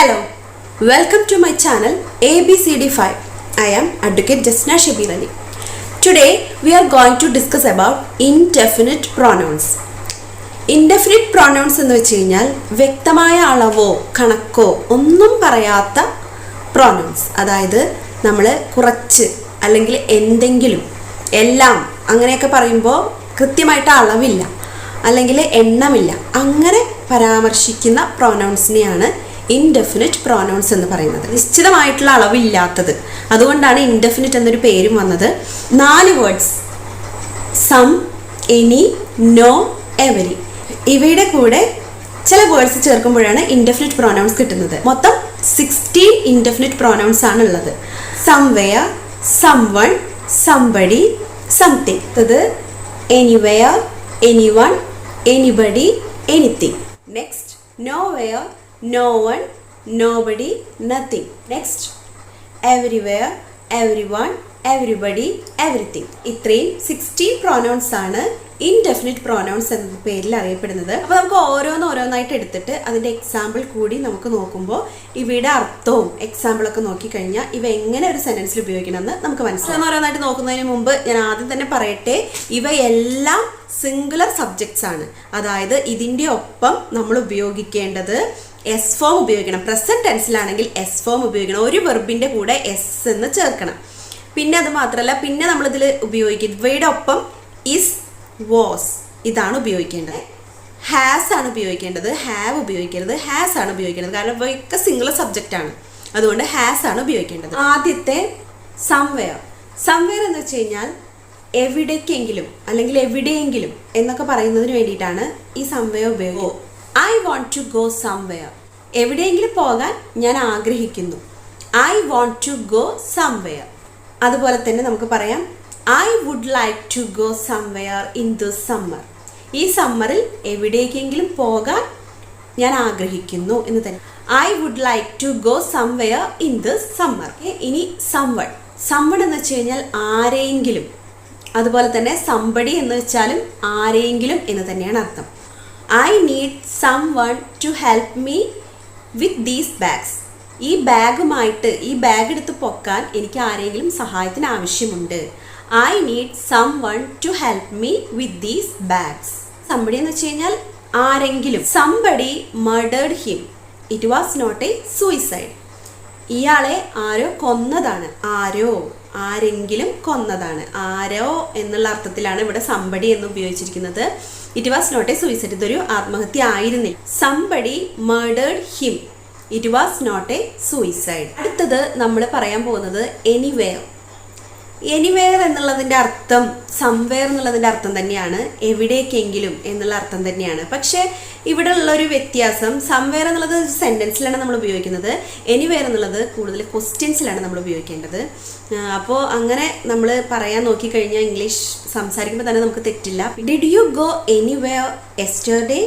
Hello, welcome to my channel ABCD5. I am Advocate Jasna Shabir Ali. Today we are going to discuss about indefinite pronouns. Indefinite pronouns എന്ന് വെച്ച് കഴിഞ്ഞാൽ വ്യക്തമായ അളവോ കണക്കോ ഒന്നും പറയാത്ത pronouns. അതായത് നമ്മൾ കുറച്ച് അല്ലെങ്കിൽ എന്തെങ്കിലും എല്ലാം അങ്ങനെയൊക്കെ പറയുമ്പോൾ കൃത്യമായിട്ട് അളവില്ല അല്ലെങ്കിൽ എണ്ണമില്ല അങ്ങനെ പരാമർശിക്കുന്ന പ്രൊനൗൺസിനെയാണ് ഇൻഡെഫിനിറ്റ് പ്രൊനൗൺസ് എന്ന് പറയുന്നത്. നിശ്ചിതമായിട്ടുള്ള അളവില്ലാത്തത്, അതുകൊണ്ടാണ് ഇൻഡെഫിനിറ്റ് എന്നൊരു പേരും വന്നത്. 4 words some, any, no, every ഇവയുടെ കൂടെ ചില വേർഡ്സ് ചേർക്കുമ്പോഴാണ് ഇൻഡെഫിനിറ്റ് പ്രൊനൗൺസ് കിട്ടുന്നത്. മൊത്തം 16 ഇൻഡെഫിനിറ്റ് പ്രൊനൗൺസ് ആണ് ഉള്ളത്. Somewhere, someone, somebody, something. അത് anywhere, anyone, anybody, anything. Next, nowhere, no one, nobody, nothing. Next, everywhere, everyone, everybody, everything. ഇത്രയും 16 pronouns ആണ് ഇൻഡെഫിനിറ്റ് പ്രൊനൗൺസ് എന്ന പേരിൽ അറിയപ്പെടുന്നത്. അപ്പോൾ നമുക്ക് ഓരോന്നായിട്ട് എടുത്തിട്ട് അതിൻ്റെ എക്സാമ്പിൾ കൂടി നമുക്ക് നോക്കുമ്പോൾ ഇവയുടെ അർത്ഥവും എക്സാമ്പിളൊക്കെ നോക്കിക്കഴിഞ്ഞാൽ ഇവ എങ്ങനെ ഒരു സെൻറ്റൻസിൽ ഉപയോഗിക്കണമെന്ന് നമുക്ക് മനസ്സിലാവും. ഓരോന്നായിട്ട് നോക്കുന്നതിന് മുമ്പ് ഞാൻ ആദ്യം തന്നെ പറയട്ടെ, ഇവയെല്ലാം സിംഗുലർ സബ്ജക്ട്സ് ആണ്. അതായത് ഇതിൻ്റെ ഒപ്പം നമ്മൾ ഉപയോഗിക്കേണ്ടത് എസ് ഫോം ഉപയോഗിക്കണം. പ്രസൻറ്റ് ടെൻസിലാണെങ്കിൽ എസ് ഫോം ഉപയോഗിക്കണം. ഒരു വെർബിൻ്റെ കൂടെ എസ് എന്ന് ചേർക്കണം. പിന്നെ അത് മാത്രമല്ല, പിന്നെ നമ്മളിതിൽ ഉപയോഗിക്കുന്നത് ഇവയുടെ ഒപ്പം ഇസ്, വാസ് ഇതാണ് ഉപയോഗിക്കേണ്ടത്. ഹാസ് ആണ് ഉപയോഗിക്കേണ്ടത്, ഹാവ് ഉപയോഗിക്കരുത്. ഹാസ് ആണ് ഉപയോഗിക്കേണ്ടത്, കാരണം ഇവയൊക്കെ സിംഗുലർ സബ്ജക്റ്റ് ആണ്. അതുകൊണ്ട് ഹാസ് ആണ് ഉപയോഗിക്കേണ്ടത്. ആദ്യത്തെ സംവെയർ. സംവെയർ എന്ന് വെച്ച് കഴിഞ്ഞാൽ എവിടേക്കെങ്കിലും അല്ലെങ്കിൽ എവിടെയെങ്കിലും എന്നൊക്കെ പറയുന്നതിന് വേണ്ടിയിട്ടാണ് ഈ സംവെയർ ഉപയോഗിക്കുന്നത്. I want to go somewhere. എവിടെയെങ്കിലും പോകാൻ ഞാൻ ആഗ്രഹിക്കുന്നു. I want to go somewhere. അതുപോലെ തന്നെ നമുക്ക് പറയാം I would like to go somewhere in this summer. ഈ സമ്മറിൽ എവിടേക്കെങ്കിലും പോകാൻ ഞാൻ ആഗ്രഹിക്കുന്നു എന്ന് തന്നെ. I would like to go somewhere in this summer. ഇനി someone. someone എന്ന് വെച്ച് കഴിഞ്ഞാൽ ആരെങ്കിലും. അതുപോലെ തന്നെ somebody എന്ന് വെച്ചാലും ആരെങ്കിലും എന്ന് തന്നെയാണ് അർത്ഥം. I need someone to help me with these bags. ഈ ബാഗുമായിട്ട് ഈ ബാഗ് എടുത്ത് പൊക്കാൻ എനിക്ക് ആരെങ്കിലും സഹായത്തിന് ആവശ്യമുണ്ട്. I need someone to help me with these bags. Somebody എന്ന് വെച്ച് കഴിഞ്ഞാൽ ആരെങ്കിലും. Somebody murdered him. It was not a suicide. ഇയാളെ ആരോ കൊന്നതാണ്. ആരെങ്കിലും കൊന്നതാണ്. ആരോ എന്നുള്ള അർത്ഥത്തിലാണ് ഇവിടെ somebody എന്ന് ഉപയോഗിച്ചിരിക്കുന്നത്. It was not a suicide. ഇതൊരു ആത്മഹത്യ ആയിരുന്നില്ല. Somebody murdered him. It was not a suicide. അടുത്തത് നമ്മൾ പറയാൻ പോകുന്നത് anywhere. എനിവെയർ എന്നുള്ളതിൻ്റെ അർത്ഥം സംവെയർ എന്നുള്ളതിൻ്റെ അർത്ഥം തന്നെയാണ്, എവിടേക്കെങ്കിലും എന്നുള്ള അർത്ഥം തന്നെയാണ്. പക്ഷേ ഇവിടെ ഉള്ളൊരു വ്യത്യാസം, സംവെയർ എന്നുള്ളത് സെൻറ്റൻസിലാണ് നമ്മൾ ഉപയോഗിക്കുന്നത്, എനിവെയർ എന്നുള്ളത് കൂടുതൽ ക്വസ്റ്റ്യൻസിലാണ് നമ്മൾ ഉപയോഗിക്കേണ്ടത്. അപ്പോൾ അങ്ങനെ നമ്മൾ പറയാൻ നോക്കിക്കഴിഞ്ഞാൽ ഇംഗ്ലീഷ് സംസാരിക്കുമ്പോൾ തന്നെ നമുക്ക് തെറ്റില്ല. Did you go anywhere yesterday?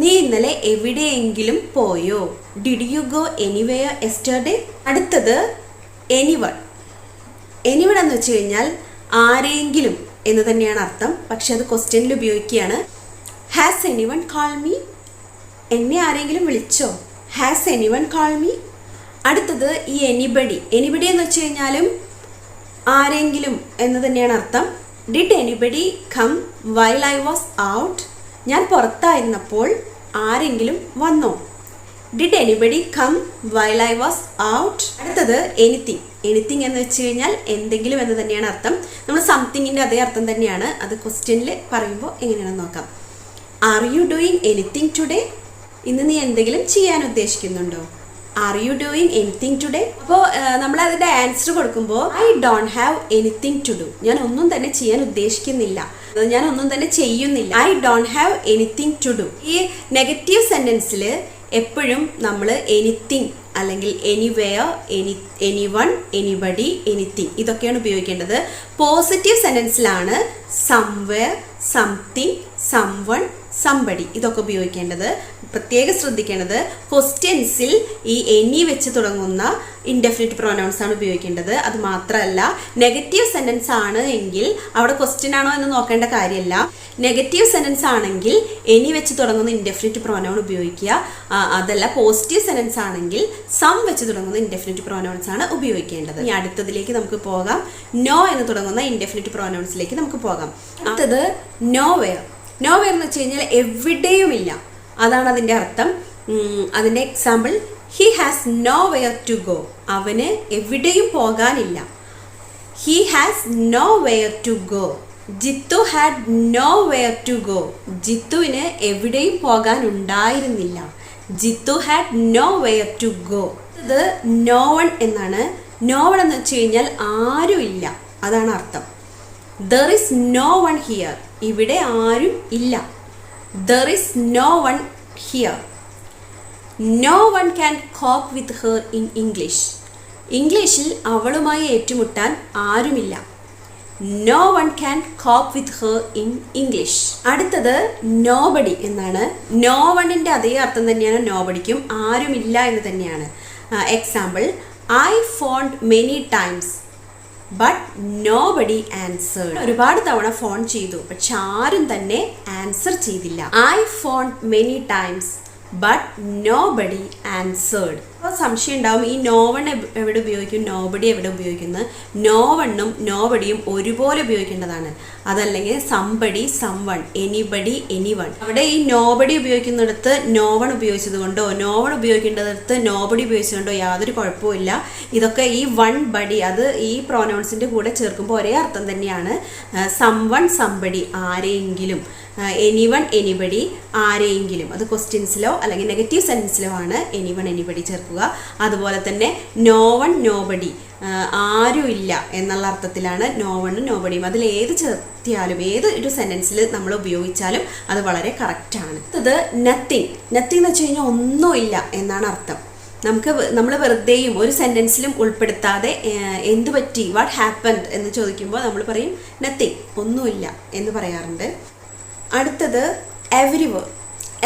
നീ ഇന്നലെ എവിടെയെങ്കിലും പോയോ? Did you go anywhere yesterday? അടുത്തത് എനിവൺ. എനിവൺ എന്ന് വെച്ച് കഴിഞ്ഞാൽ ആരെങ്കിലും എന്ന് തന്നെയാണ് അർത്ഥം, പക്ഷെ അത് ക്വസ്റ്റ്യനിൽ ഉപയോഗിക്കുകയാണ്. Has anyone call me? എന്നെ ആരെങ്കിലും വിളിച്ചോ? Has anyone call me? അടുത്തത് ഈ എനിബഡി. എനിബഡി എന്ന് വെച്ച് കഴിഞ്ഞാലും ആരെങ്കിലും എന്ന് തന്നെയാണ് അർത്ഥം. Did anybody come while I was out? ഞാൻ പുറത്തായിരുന്നപ്പോൾ ആരെങ്കിലും വന്നോ? Did anybody come while I was out? അടുത്തത് എനിത്തിങ്. എനിത്തിങ് എന്ന് വെച്ച് കഴിഞ്ഞാൽ എന്തെങ്കിലും എന്ന് തന്നെയാണ് അർത്ഥം. നമ്മൾ സംതിങ്ങിൻ്റെ അതേ അർത്ഥം തന്നെയാണ്. അത് ക്വസ്റ്റ്യനിൽ പറയുമ്പോൾ എങ്ങനെയാണെന്ന് നോക്കാം. Are you doing anything today? ഇന്ന് നീ എന്തെങ്കിലും ചെയ്യാൻ ഉദ്ദേശിക്കുന്നുണ്ടോ? Are you doing anything today? അപ്പോൾ നമ്മൾ അതിൻ്റെ ആൻസർ കൊടുക്കുമ്പോൾ I don't have anything to do. ഞാൻ ഒന്നും തന്നെ ചെയ്യാൻ ഉദ്ദേശിക്കുന്നില്ല, ഞാൻ ഒന്നും തന്നെ ചെയ്യുന്നില്ല. I don't have anything to do. ഈ നെഗറ്റീവ് സെൻറ്റൻസിൽ എപ്പോഴും നമ്മൾ എനിത്തിങ് അല്ലെങ്കിൽ എനിവെയർ, എനിവൺ, എനിബഡി, എനിത്തിങ് ഇതൊക്കെയാണ് ഉപയോഗിക്കേണ്ടത്. പോസിറ്റീവ് സെൻറ്റൻസിലാണ് സംവെയർ, സംതിങ്, സംവൺ, സംബഡി ഇതൊക്കെ ഉപയോഗിക്കേണ്ടത്. പ്രത്യേകം ശ്രദ്ധിക്കേണ്ടത് ക്വസ്റ്റ്യൻസിൽ ഈ എനി വെച്ച് തുടങ്ങുന്ന ഇൻഡെഫിനിറ്റ് പ്രൊനൗൺസ് ആണ് ഉപയോഗിക്കേണ്ടത്. അത് മാത്രമല്ല നെഗറ്റീവ് സെൻറ്റൻസ് ആണ് എങ്കിൽ അവിടെ ക്വസ്റ്റ്യൻ ആണോ എന്ന് നോക്കേണ്ട കാര്യമല്ല. നെഗറ്റീവ് സെൻറ്റൻസ് ആണെങ്കിൽ എനി വെച്ച് തുടങ്ങുന്ന ഇൻഡെഫിനിറ്റ് പ്രൊനൗൺ ഉപയോഗിക്കുക. അതല്ല പോസിറ്റീവ് സെൻറ്റൻസ് ആണെങ്കിൽ സം വെച്ച് തുടങ്ങുന്ന ഇൻഡെഫിനിറ്റ് പ്രൊനൗൺസ് ആണ് ഉപയോഗിക്കേണ്ടത്. ഇനി അടുത്തതിലേക്ക് നമുക്ക് പോകാം. നോ എന്ന് തുടങ്ങുന്ന ഇൻഡെഫിനിറ്റ് പ്രൊനൗൺസിലേക്ക് നമുക്ക് പോകാം. അടുത്തത് നോവെയർ. നോവെയർ എന്ന് വെച്ച് കഴിഞ്ഞാൽ എവിടെയുമില്ല, അതാണ് അതിൻ്റെ അർത്ഥം. അതിൻ്റെ example, he has nowhere to go. അവന് എവിടെയും പോകാനില്ല. He has nowhere to go. Jithu had nowhere to go. ജിത്തുവിന് എവിടെയും പോകാനുണ്ടായിരുന്നില്ല. Jithu had nowhere to go. ഇത് നോ വൺ എന്നാണ്. നോ വൺ എന്ന് വെച്ച് കഴിഞ്ഞാൽ ആരുമില്ല, അതാണ് അർത്ഥം. There is no one here. ഇവിടെ ആരും ഇല്ല. There is no one here. No one can cope with her in English. ഇംഗ്ലീഷിൽ അവളുമായി ഏറ്റുമുട്ടാൻ ആരുമില്ല. No one can cope with her in English. അടുത്തത് നോബഡി എന്നാണ്. നോ വണ്ണിൻ്റെ അതേ അർത്ഥം തന്നെയാണ് നോബഡിക്കും, ആരുമില്ല എന്ന് തന്നെയാണ്. Example, I phoned many times but nobody answered. ഒരുപാട് തവണ ഫോൺ ചെയ്തു, പക്ഷെ ആരും തന്നെ ആൻസർ ചെയ്തില്ല. I phoned many times but nobody answered. അപ്പോൾ സംശയം ഉണ്ടാവും, ഈ നോ വൺ എവിടെ ഉപയോഗിക്കും, നോബഡി എവിടെ ഉപയോഗിക്കുന്നത്? നോ വണ്ണും നോബഡിയും ഒരുപോലെ ഉപയോഗിക്കേണ്ടതാണ്. അതല്ലെങ്കിൽ സംബഡി, സംവൺ, എനിബഡി, എനിവൺ. അവിടെ ഈ നോബഡി ഉപയോഗിക്കുന്നിടത്ത് നോ വൺ ഉപയോഗിച്ചത് കൊണ്ടോ നോ വൺ ഉപയോഗിക്കേണ്ടടുത്ത് നോബഡി ഉപയോഗിച്ചതുകൊണ്ടോ യാതൊരു കുഴപ്പമില്ല. ഇതൊക്കെ ഈ വൺ ബഡി അത് ഈ പ്രോനൗൺസിൻ്റെ കൂടെ ചേർക്കുമ്പോൾ ഒരേ അർത്ഥം തന്നെയാണ്. സംവൺ, സംബഡി, ആരെയെങ്കിലും. എനിവൺ, എനിബഡി, ആരെയെങ്കിലും. അത് ക്വസ്റ്റ്യൻസിലോ അല്ലെങ്കിൽ നെഗറ്റീവ് സെൻറ്റൻസിലോ ആണ് എനിവൺ, എനിബഡി ചേർക്കുക. അതുപോലെ തന്നെ നോ വൺ, നോബഡി, ആരുമില്ല എന്നുള്ള അർത്ഥത്തിലാണ് നോ വണ്ണും നോബഡിയും. അതിൽ ഏത് ചേർത്തിയാലും ഏത് ഒരു സെൻറ്റൻസിൽ നമ്മൾ ഉപയോഗിച്ചാലും അത് വളരെ കറക്റ്റാണ്. അത് നത്തിങ്. നത്തിങ് എന്ന് വെച്ച് കഴിഞ്ഞാൽ ഒന്നുമില്ല എന്നാണ് അർത്ഥം. നമ്മൾ വെറുതെയും ഒരു സെൻറ്റൻസിലും ഉൾപ്പെടുത്താതെ എന്ത് പറ്റി, വാട്ട് ഹാപ്പൻഡ് എന്ന് ചോദിക്കുമ്പോൾ നമ്മൾ പറയും നത്തിങ്, ഒന്നുമില്ല എന്ന് പറയാറുണ്ട്. അടുത്തത് എവരിവർ.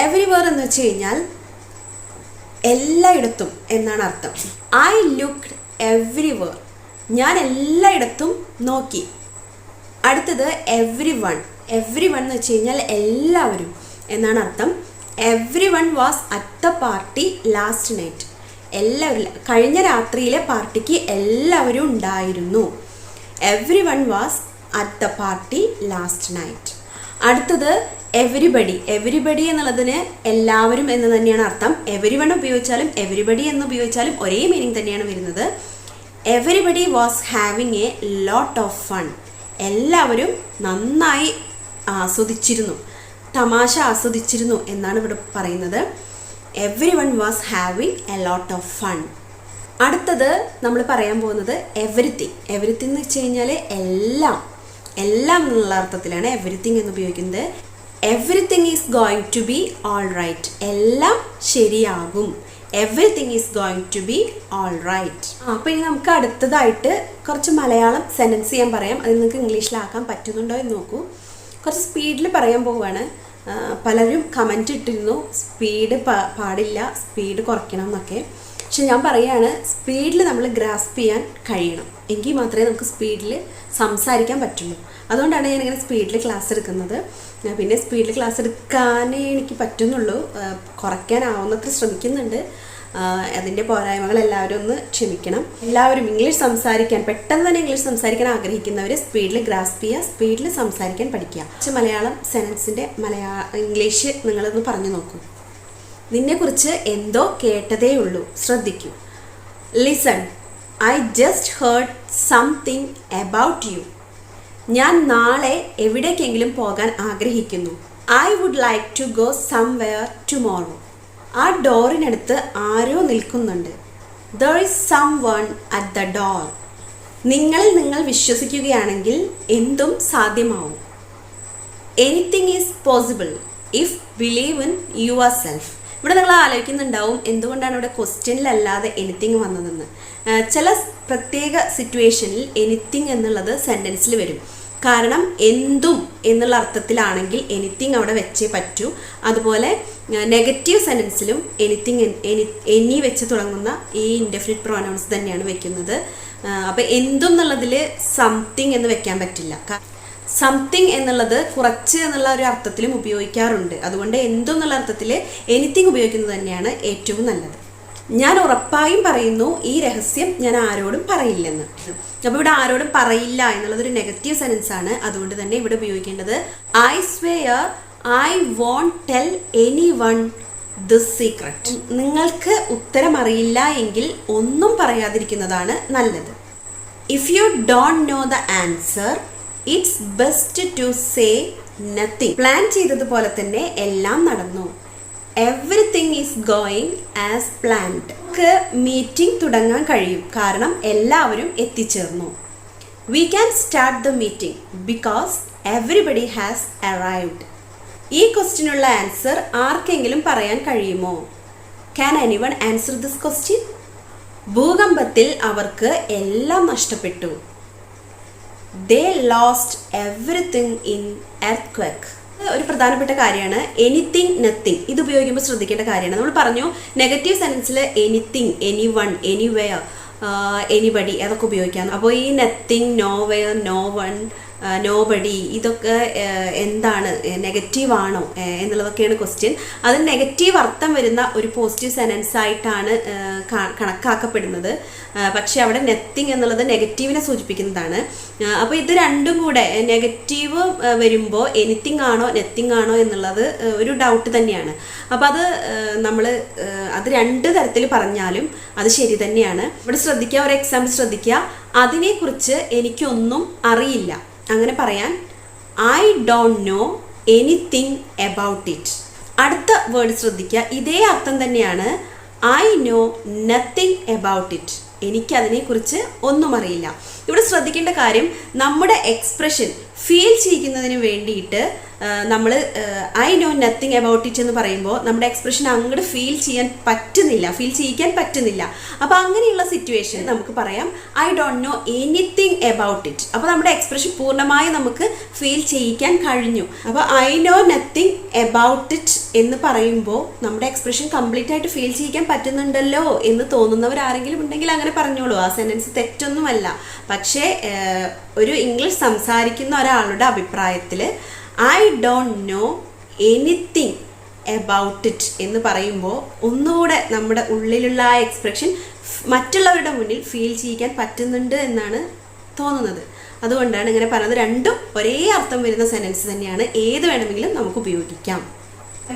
എവരിവർ എന്ന് വെച്ച് കഴിഞ്ഞാൽ എല്ലായിടത്തും എന്നാണ് അർത്ഥം. I looked എവരിവർ. ഞാൻ എല്ലായിടത്തും നോക്കി. അടുത്തത് എവരി വൺ. എവരി വൺ എന്ന് വെച്ച് കഴിഞ്ഞാൽ എല്ലാവരും എന്നാണ് അർത്ഥം. Every one was at the party last night. എല്ലാവരും കഴിഞ്ഞ രാത്രിയിലെ പാർട്ടിക്ക് എല്ലാവരും ഉണ്ടായിരുന്നു. Every one was at the party last night. അടുത്തത് എവരിബഡി. എവരിബഡി എന്നുള്ളതിന് എല്ലാവരും എന്ന് തന്നെയാണ് അർത്ഥം. എവരി വൺ ഉപയോഗിച്ചാലും എവരിബഡി എന്ന് ഉപയോഗിച്ചാലും ഒരേ മീനിങ് തന്നെയാണ് വരുന്നത്. Everybody was having a lot of fun. എല്ലാവരും നന്നായി ആസ്വദിച്ചിരുന്നു, തമാശ ആസ്വദിച്ചിരുന്നു എന്നാണ് ഇവിടെ പറയുന്നത്. Every one was having a lot of fun. അടുത്തത് നമ്മൾ പറയാൻ പോകുന്നത് എവരിത്തിങ്. എവരിത്തിങ് എന്ന് വെച്ച് കഴിഞ്ഞാൽ എല്ലാം എന്നുള്ള അർത്ഥത്തിലാണ് എവരിത്തിങ് എന്ന് ഉപയോഗിക്കുന്നത്. Everything is going to be all right. എല്ലാം ശരിയാകും. Everything is going to be all right. അപ്പോൾ ഇനി നമുക്ക് അടുത്തതായിട്ട് കുറച്ച് മലയാളം സെൻറ്റൻസ് ഞാൻ പറയാം. അത് നിങ്ങൾക്ക് ഇംഗ്ലീഷിലാക്കാൻ പറ്റുന്നുണ്ടോ എന്ന് നോക്കൂ. കുറച്ച് സ്പീഡിൽ പറയാൻ പോവുകയാണ്. പലരും കമൻറ്റ് ഇട്ടിരുന്നു സ്പീഡ് പാടില്ല, സ്പീഡ് കുറയ്ക്കണം എന്നൊക്കെ. പക്ഷെ ഞാൻ പറയുകയാണ്, സ്പീഡിൽ നമ്മൾ ഗ്രാസ്പ് ചെയ്യാൻ കഴിയണം, എങ്കിൽ മാത്രമേ നമുക്ക് സ്പീഡിൽ സംസാരിക്കാൻ പറ്റുള്ളൂ. അതുകൊണ്ടാണ് ഞാനിങ്ങനെ സ്പീഡിൽ ക്ലാസ് എടുക്കുന്നത്. പിന്നെ സ്പീഡിൽ ക്ലാസ് എടുക്കാനേ എനിക്ക് പറ്റുന്നുള്ളൂ, കുറയ്ക്കാനാവുന്നത്ര ശ്രമിക്കുന്നുണ്ട്. അതിൻ്റെ പോരായ്മകൾ എല്ലാവരും ഒന്ന് ക്ഷമിക്കണം. എല്ലാവരും ഇംഗ്ലീഷ് സംസാരിക്കാൻ, പെട്ടെന്ന് തന്നെ ഇംഗ്ലീഷ് സംസാരിക്കാൻ ആഗ്രഹിക്കുന്നവർ സ്പീഡിൽ ഗ്രാസ്പ് ചെയ്യുക, സ്പീഡിൽ സംസാരിക്കാൻ പഠിക്കുക. പക്ഷെ മലയാളം സെൻറ്റൻസിൻ്റെ ഇംഗ്ലീഷ് നിങ്ങളൊന്ന് പറഞ്ഞു നോക്കൂ. നിന്നെക്കുറിച്ച് എന്തോ കേട്ടതേ ഉള്ളൂ, ശ്രദ്ധിക്കൂ. Listen, I just heard something about you. ഞാൻ നാളെ എവിടേക്കെങ്കിലും പോകാൻ ആഗ്രഹിക്കുന്നു. I would like to go somewhere tomorrow. ആ ഡോറിനടുത്ത് ആരോ നിൽക്കുന്നുണ്ട്. There is someone at the door. നിങ്ങളിൽ നിങ്ങൾ വിശ്വസിക്കുകയാണെങ്കിൽ എന്തും സാധ്യമാവും. Anything is possible if believe in yourself. ഇവിടെ നിങ്ങൾ ആലോചിക്കുന്നുണ്ടാവും എന്തുകൊണ്ടാണ് ഇവിടെ ക്വസ്റ്റ്യനിലല്ലാതെ എനിത്തിങ് വന്നതെന്ന്. ചില പ്രത്യേക സിറ്റുവേഷനിൽ എനിത്തിങ് എന്നുള്ളത് സെൻറ്റൻസിൽ വരും. കാരണം എന്തും എന്നുള്ള അർത്ഥത്തിലാണെങ്കിൽ എനിത്തിങ് അവിടെ വെച്ചേ പറ്റൂ. അതുപോലെ നെഗറ്റീവ് സെൻറ്റൻസിലും എനിത്തിങ് എനി വെച്ച് തുടങ്ങുന്ന ഈ ഇൻഡെഫിനിറ്റ് പ്രൊനൗൺസ് തന്നെയാണ് വെക്കുന്നത്. അപ്പോൾ എന്തും എന്നുള്ളതിൽ സംതിങ് എന്ന് വെക്കാൻ പറ്റില്ല. സംതിങ് എന്നുള്ളത് കുറച്ച് എന്നുള്ള ഒരു അർത്ഥത്തിലും ഉപയോഗിക്കാറുണ്ട്. അതുകൊണ്ട് എന്തും എന്നുള്ള അർത്ഥത്തിൽ എനിത്തിങ് ഉപയോഗിക്കുന്നത് തന്നെയാണ് ഏറ്റവും നല്ലത്. ഞാൻ ഉറപ്പായും പറയുന്നു, ഈ രഹസ്യം ഞാൻ ആരോടും പറയില്ലെന്ന്. അപ്പോൾ ഇവിടെ ആരോടും പറയില്ല എന്നുള്ളതൊരു നെഗറ്റീവ് സെൻറ്റൻസ് ആണ്. അതുകൊണ്ട് തന്നെ ഇവിടെ ഉപയോഗിക്കേണ്ടത് I swear I won't tell anyone this secret. നിങ്ങൾക്ക് ഉത്തരം അറിയില്ല എങ്കിൽ ഒന്നും പറയാതിരിക്കുന്നതാണ് നല്ലത്. If you don't know the answer it's best to say nothing. Plan ചെയ്തതുപോലെ തന്നെ എല്ലാം നടന്നു. Everything is going as planned. Meeting തുടങ്ങാൻ കഴിയും കാരണം എല്ലാവരും എത്തിച്ചേർന്നു. We can start the meeting because everybody has arrived. ഈ ക്വസ്റ്റ്യനുള്ള ആൻസർ ആർക്കെങ്കിലും പറയാൻ കഴിയുമോ? Can anyone answer this question? ഭൂകമ്പത്തിൽ അവർക്ക് എല്ലാം നഷ്ടപ്പെട്ടു. ദേ ലോസ്റ്റ് എവറിത്തിങ് ഇൻ എർത്ത്ക്വേക്ക്. ഒരു പ്രധാനപ്പെട്ട കാര്യമാണ് എനിത്തിങ് നത്തിങ്. ഇത് ഉപയോഗിക്കുമ്പോൾ ശ്രദ്ധിക്കേണ്ട കാര്യമാണ്. നമ്മൾ പറഞ്ഞു നെഗറ്റീവ് സെൻറ്റൻസിൽ എനിത്തിങ്, എനിവൺ, എനിവെയർ, എനിബഡി അതൊക്കെ ഉപയോഗിക്കാം. അപ്പോൾ ഈ nothing, nowhere, no one, nobody ഇതൊക്കെ എന്താണ്, നെഗറ്റീവ് ആണോ എന്നുള്ളതൊക്കെയാണ് ക്വസ്റ്റ്യൻ. അത് നെഗറ്റീവ് അർത്ഥം വരുന്ന ഒരു പോസിറ്റീവ് സെൻറ്റൻസ് ആയിട്ടാണ് കണക്കാക്കപ്പെടുന്നത്. പക്ഷേ അവിടെ നത്തിങ് എന്നുള്ളത് നെഗറ്റീവിനെ സൂചിപ്പിക്കുന്നതാണ്. അപ്പോൾ ഇത് രണ്ടും കൂടെ നെഗറ്റീവ് വരുമ്പോൾ എനിത്തിങ് ആണോ നത്തിങ് ആണോ എന്നുള്ളത് ഒരു ഡൗട്ട് തന്നെയാണ്. അപ്പോൾ അത് നമ്മൾ അത് രണ്ട് തരത്തിൽ പറഞ്ഞാലും അത് ശരി തന്നെയാണ്. ഇവിടെ ശ്രദ്ധിക്കുക, ഒരു എക്സാമ്പിൾ ശ്രദ്ധിക്കുക. അതിനെക്കുറിച്ച് എനിക്കൊന്നും അറിയില്ല. അങ്ങനെ പറയാൻ I don't know anything about it. അടുത്ത വേർഡ് ശ്രദ്ധിക്കുക, ഇതേ അർത്ഥം തന്നെയാണ് I know nothing about it. എനിക്കതിനെക്കുറിച്ച് ഒന്നും അറിയില്ല. ഇവിടെ ശ്രദ്ധിക്കേണ്ട കാര്യം, നമ്മുടെ എക്സ്പ്രഷൻ ഫീൽ ചെയ്യിക്കുന്നതിന് വേണ്ടിയിട്ട് നമ്മൾ I know nothing about it എന്ന് പറയുമ്പോൾ നമ്മുടെ എക്സ്പ്രഷൻ അങ്ങോട്ട് ഫീൽ ചെയ്യിക്കാൻ പറ്റുന്നില്ല. അപ്പോൾ അങ്ങനെയുള്ള സിറ്റുവേഷൻ നമുക്ക് പറയാം I don't know anything about it. അപ്പോൾ നമ്മുടെ എക്സ്പ്രഷൻ പൂർണ്ണമായി നമുക്ക് ഫീൽ ചെയ്യിക്കാൻ കഴിഞ്ഞു. അപ്പോൾ I know nothing about it എന്ന് പറയുമ്പോൾ നമ്മുടെ എക്സ്പ്രഷൻ കംപ്ലീറ്റ് ആയിട്ട് ഫീൽ ചെയ്യിക്കാൻ പറ്റുന്നുണ്ടല്ലോ എന്ന് തോന്നുന്നവരാരെങ്കിലും ഉണ്ടെങ്കിൽ അങ്ങനെ പറഞ്ഞോളൂ. ആ സെൻറ്റൻസ് തെറ്റൊന്നുമല്ല. പക്ഷേ ഒരു ഇംഗ്ലീഷ് സംസാരിക്കുന്ന ഒരാളുടെ അഭിപ്രായത്തിൽ I don't know anything about it എന്ന് പറയുമ്പോൾ ഒന്നുകൂടെ നമ്മുടെ ഉള്ളിലുള്ള ആ എക്സ്പ്രഷൻ മറ്റുള്ളവരുടെ മുന്നിൽ ഫീൽ ചെയ്യിക്കാൻ പറ്റുന്നുണ്ട് എന്നാണ് തോന്നുന്നത്. അതുകൊണ്ടാണ് ഇങ്ങനെ പറയുന്നത്. രണ്ടും ഒരേ അർത്ഥം വരുന്ന സെൻറ്റൻസ് തന്നെയാണ്. ഏത് വേണമെങ്കിലും നമുക്ക് ഉപയോഗിക്കാം.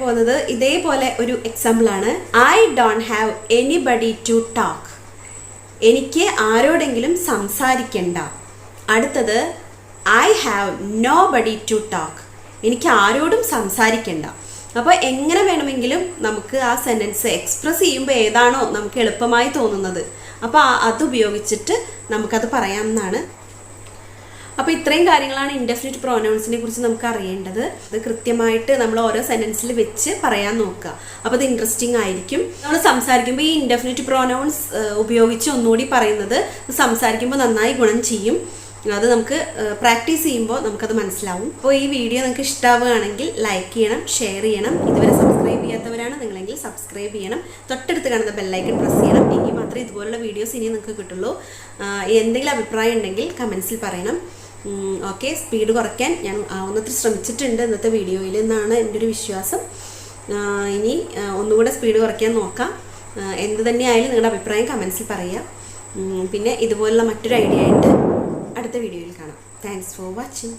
പോകുന്നത് ഇതേപോലെ ഒരു എക്സാമ്പിളാണ്. I don't have anybody to talk. എനിക്ക് ആരോടെങ്കിലും സംസാരിക്കണ്ട. അടുത്തത് I have nobody to talk. എനിക്ക് ആരോടും സംസാരിക്കണ്ട. അപ്പോൾ എങ്ങനെ വേണമെങ്കിലും നമുക്ക് ആ സെൻറ്റൻസ് എക്സ്പ്രസ് ചെയ്യുമ്പോൾ ഏതാണോ നമുക്ക് എളുപ്പമായി തോന്നുന്നത് അപ്പോൾ അതുപയോഗിച്ചിട്ട് നമുക്കത് പറയാമെന്നാണ്. അപ്പോൾ ഇത്രയും കാര്യങ്ങളാണ് ഇൻഡെഫിനിറ്റ് പ്രൊനൗൺസിനെ കുറിച്ച് നമുക്ക് അറിയേണ്ടത്. അത് കൃത്യമായിട്ട് നമ്മൾ ഓരോ സെൻറ്റൻസിൽ വെച്ച് പറയാൻ നോക്കുക. അപ്പോൾ അത് ഇൻട്രസ്റ്റിംഗ് ആയിരിക്കും. നമ്മൾ സംസാരിക്കുമ്പോൾ ഈ ഇൻഡെഫിനിറ്റ് പ്രൊനൗൺസ് ഉപയോഗിച്ച് ഒന്നുകൂടി പറയുന്നത് സംസാരിക്കുമ്പോൾ നന്നായി ഗുണം ചെയ്യും. അത് നമുക്ക് പ്രാക്ടീസ് ചെയ്യുമ്പോൾ നമുക്കത് മനസ്സിലാവും. അപ്പോൾ ഈ വീഡിയോ നിങ്ങൾക്ക് ഇഷ്ടമാവുകയാണെങ്കിൽ ലൈക്ക് ചെയ്യണം, ഷെയർ ചെയ്യണം. ഇതുവരെ സബ്സ്ക്രൈബ് ചെയ്യാത്തവരാണ് നിങ്ങളെങ്കിൽ സബ്സ്ക്രൈബ് ചെയ്യണം. തൊട്ടടുത്ത് കാണുന്ന ബെല്ലൈക്കൺ പ്രസ് ചെയ്യണം. എങ്കിൽ മാത്രമേ ഇതുപോലുള്ള വീഡിയോസ് ഇനി നിങ്ങൾക്ക് കിട്ടുള്ളൂ. എന്തെങ്കിലും അഭിപ്രായം ഉണ്ടെങ്കിൽ കമൻസിൽ പറയണം. ഓക്കെ, സ്പീഡ് കുറയ്ക്കാൻ ഞാൻ ആവുന്നത്ര ശ്രമിച്ചിട്ടുണ്ട് ഇന്നത്തെ വീഡിയോയിൽ എന്നാണ് എൻ്റെ ഒരു വിശ്വാസം. ഇനി ഒന്നുകൂടെ സ്പീഡ് കുറയ്ക്കാൻ നോക്കാം. എന്ത് തന്നെയായാലും നിങ്ങളുടെ അഭിപ്രായം കമൻസിൽ പറയുക. പിന്നെ ഇതുപോലുള്ള മറ്റൊരു ഐഡിയ ആയിട്ട് അടുത്ത വീഡിയോയിൽ കാണാം. Thanks for watching.